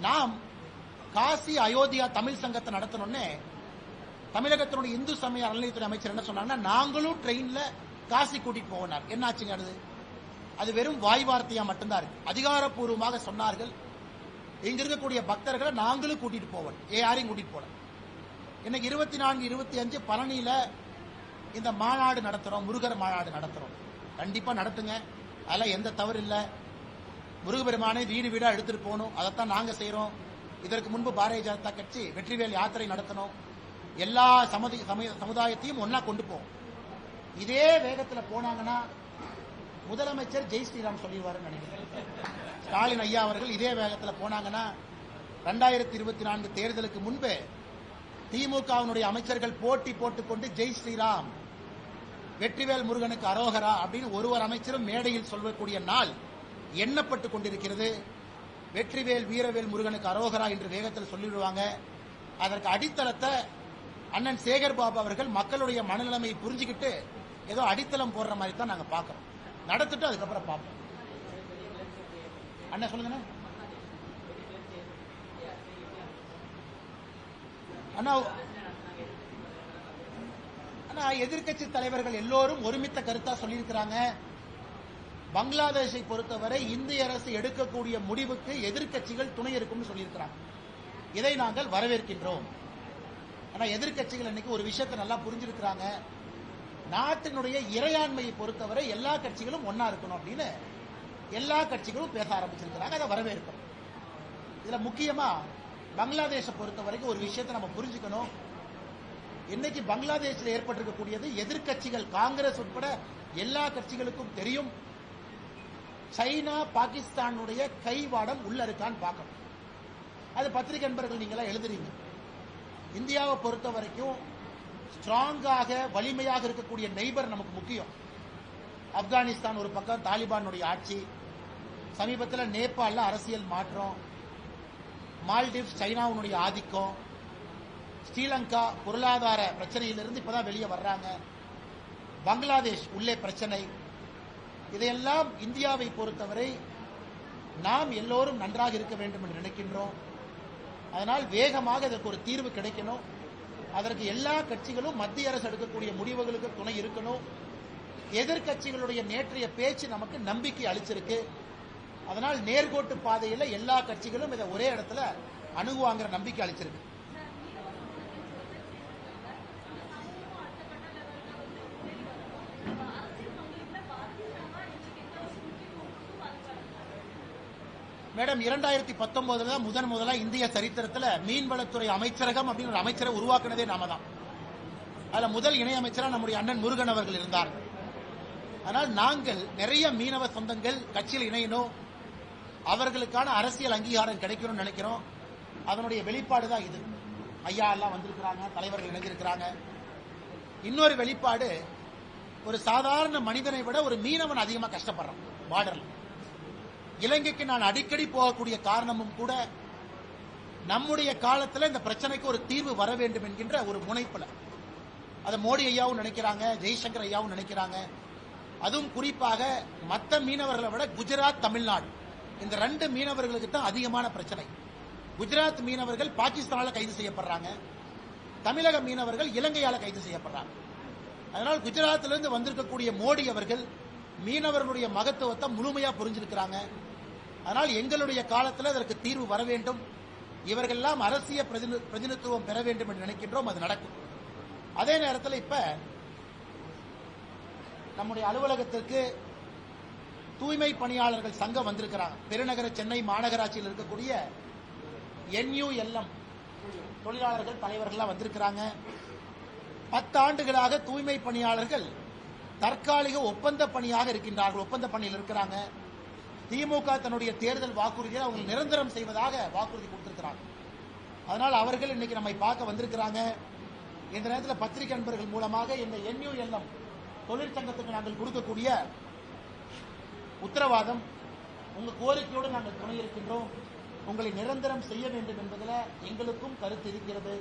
நாம் காசி அயோத்தியா தமிழ் சங்கத்தை நடத்தணும்னு தமிழகத்தினுடைய இந்து சமய அறநிலையத்துறை அமைச்சர் என்ன சொன்னாங்கன்னா, நாங்களும் ட்ரெயின்ல காசி கூட்டிட்டு போனார். என்ன ஆச்சுங்க? அது வெறும் வாய் வார்த்தையா மட்டும்தான் இருக்கு. அதிகாரப்பூர்வமாக சொன்னார்கள், இங்க இருக்கக்கூடிய பக்தர்களை நாங்களும் கூட்டிட்டு போவோம், யாரையும் கூட்டிட்டு போல. இன்னைக்கு 24, 25 பழனியில இந்த மாநாடு நடத்துறோம், முருகர் மாநாடு நடத்துறோம். கண்டிப்பா நடத்துங்க, அதெல்லாம் எந்த தவறு இல்லை. முருகபெருமானை வீடு வீடா எடுத்துட்டு போகணும், அதைத்தான் நாங்க செய்யறோம். இதற்கு முன்பு பாரதிய ஜனதா கட்சி வெற்றிவேல் யாத்திரை நடத்தணும், எல்லா சமுதாயத்தையும் ஒன்னா கொண்டு போவோம். இதே வேகத்தில் போனாங்கன்னா முதலமைச்சர் ஜெய் ஸ்ரீராம் சொல்லிடுவாருன்னு நினைக்கிறேன். ஸ்டாலின் ஐயா அவர்கள் இதே வேகத்தில் போனாங்கன்னா 2024 தேர்தலுக்கு முன்பு திமுகவினுடைய அமைச்சர்கள் போட்டி போட்டுக்கொண்டு ஜெய் ஸ்ரீராம், வெற்றிவேல் முருகனுக்கு அரோகரா அப்படின்னு ஒருவர் அமைச்சரும் மேடையில் சொல்லக்கூடிய நாள் எண்ணப்பட்டு கொண்டிருக்கிறது. வெற்றிவேல் வீரவேல் முருகனுக்கு அரோகரா என்று வேகத்தில் சொல்லிவிடுவாங்க. அதற்கு அடித்தளத்தை அண்ணன் சேகர் பாபு அவர்கள் மக்களுடைய மனநிலைமையை புரிஞ்சுக்கிட்டு ஏதோ அடித்தளம் போடுற மாதிரி தான் நாங்க பார்க்கிறோம். நடத்திட்டு அதுக்கப்புறம் பார்ப்போம். அண்ணா சொல்லுங்க அண்ணா. அண்ணா, எதிர்க்கட்சி தலைவர்கள் எல்லோரும் ஒருமித்த கருத்தா சொல்லியிருக்கிறாங்க. பங்களாதேஷை பொறுத்தவரை இந்திய அரசு எடுக்கக்கூடிய முடிவுக்கு எதிர்க்கட்சிகள் துணை இருக்கும்னு சொல்லியிருக்கிறாங்க. இதை நாங்கள் வரவேற்கின்றோம். ஆனா எதிர்க்கட்சிகள் இன்னைக்கு ஒரு விஷயத்தை நல்லா புரிஞ்சிருக்கிறாங்க, நாட்டினுடைய இறையாண்மையை பொறுத்தவரை எல்லா கட்சிகளும் ஒன்னா இருக்கணும் அப்படின்னு எல்லா கட்சிகளும் பேச ஆரம்பிச்சிருக்கிறாங்க. அதை வரவேற்கிறோம். இதுல முக்கியமா பங்களாதேஷை பொறுத்த வரைக்கும் ஒரு விஷயத்தை நம்ம புரிஞ்சுக்கணும். இன்னைக்கு பங்களாதேஷில் ஏற்பட்டிருக்கக்கூடியது எதிர்க்கட்சிகள் காங்கிரஸ் உட்பட எல்லா கட்சிகளுக்கும் தெரியும். சைனா பாகிஸ்தானுடைய கைவாடம் உள்ள இருக்கான்னு பார்க்கணும். அது பத்திரிகை நண்பர்கள் நீங்களா எழுதுறீங்க. இந்தியாவை பொறுத்த வரைக்கும் ஸ்ட்ராங்காக வலிமையாக இருக்கக்கூடிய நெய்பர் நமக்கு முக்கியம். ஆப்கானிஸ்தான் ஒரு பக்கம் தாலிபானுடைய ஆட்சி, சமீபத்தில் நேபாள அரசியல் மாற்றம், மால்டீவ்ஸ் சைனாவுடைய ஆதிக்கம், ஸ்ரீலங்கா பொருளாதார பிரச்சனையிலிருந்து இப்பதான் வெளியே வர்றாங்க, பங்களாதேஷ் உள்ளே பிரச்சனை. இதையெல்லாம் இந்தியாவை பொறுத்தவரை நாம் எல்லோரும் நன்றாக இருக்க வேண்டும் என்று நினைக்கின்றோம். அதனால் வேகமாக இதற்கு ஒரு தீர்வு கிடைக்கணும். அதற்கு எல்லா கட்சிகளும் மத்திய அரசு எடுக்கக்கூடிய முடிவுகளுக்கு துணை இருக்கணும். எதிர்கட்சிகளுடைய நேற்றைய பேச்சு நமக்கு நம்பிக்கை அளிச்சிருக்கு. அதனால் நேர்கோட்டு பாதையில் எல்லா கட்சிகளும் இதை ஒரே இடத்துல அணுகுவாங்கிற நம்பிக்கை அளிச்சிருக்கு. மேடம், 2019 தான் முதலா இந்திய சரித்திரத்தில் மீன்வளத்துறை அமைச்சரகம் அப்படின்னு ஒரு அமைச்சரை உருவாக்குனதே நாம தான். அதுல முதல் இணை அமைச்சரா நம்முடைய அண்ணன் முருகன் அவர்கள் இருந்தார். ஆனால் நாங்கள் நிறைய மீனவ சொந்தங்கள் கட்சியில் இணையணும், அவர்களுக்கான அரசியல் அங்கீகாரம் கிடைக்கணும்னு நினைக்கிறோம். அதனுடைய வெளிப்பாடு தான் இது. ஐயா எல்லாம் வந்திருக்கிறாங்க, தலைவர்கள் இணைந்திருக்கிறாங்க. இன்னொரு வெளிப்பாடு, ஒரு சாதாரண மனிதனை விட ஒரு மீனவன் அதிகமா கஷ்டப்படுறான் பார்டர்ல. இலங்கைக்கு நான் அடிக்கடி போகக்கூடிய காரணமும் கூட நம்முடைய காலத்தில் இந்த பிரச்சனைக்கு ஒரு தீர்வு வர வேண்டும் என்கின்ற ஒரு முனைப்புல. அதை மோடி ஐயாவும் நினைக்கிறாங்க, ஜெய்சங்கர் ஐயாவும் நினைக்கிறாங்க. அதுவும் குறிப்பாக மற்ற மீனவர்களை விட குஜராத், தமிழ்நாடு இந்த 2 மீனவர்களுக்கு தான் அதிகமான பிரச்சனை. குஜராத் மீனவர்கள் பாகிஸ்தானால கைது செய்யப்படுறாங்க, தமிழக மீனவர்கள் இலங்கையால கைது செய்யப்படுறாங்க. அதனால் குஜராத்திலிருந்து வந்திருக்கக்கூடிய மோடி அவர்கள் மீனவர்களுடைய மகத்துவத்தை முழுமையா புரிஞ்சிருக்கிறாங்க. அதனால் எங்களுடைய காலத்தில் அதற்கு தீர்வு வர வேண்டும், இவர்கள் எல்லாம் அரசியல் பிரதிநிதித்துவம் பெற வேண்டும் என்று நினைக்கின்றோம். அது நடக்கும். அதே நேரத்தில் இப்ப நம்முடைய அலுவலகத்திற்கு தூய்மை பணியாளர்கள் சங்கம் வந்திருக்கிறாங்க. பெருநகர சென்னை மாநகராட்சியில் இருக்கக்கூடிய NULM தொழிலாளர்கள் தலைவர்கள்லாம் வந்திருக்கிறாங்க. 10 ஆண்டுகளாக தூய்மை பணியாளர்கள் தற்காலிக ஒப்பந்த பணியாக இருக்கின்றார்கள், ஒப்பந்த பணியில் இருக்கிறாங்க. திமுக தன்னுடைய தேர்தல் வாக்குறுதியை அவங்க நிரந்தரம் செய்வதாக வாக்குறுதி கொடுத்திருக்கிறாங்க. அதனால் அவர்கள் இன்னைக்கு நம்மை பார்க்க வந்திருக்கிறாங்க. இந்த நேரத்தில் பத்திரிகை நண்பர்கள் மூலமாக இந்த NULM தொழிற்சங்கத்துக்கு நாங்கள் கொடுக்கக்கூடிய உத்தரவாதம், உங்க கோரிக்கையோடு நாங்கள் துணை இருக்கின்றோம். உங்களை நிரந்தரம் செய்ய வேண்டும் என்பதில் எங்களுக்கும் கருத்து இருக்கிறது.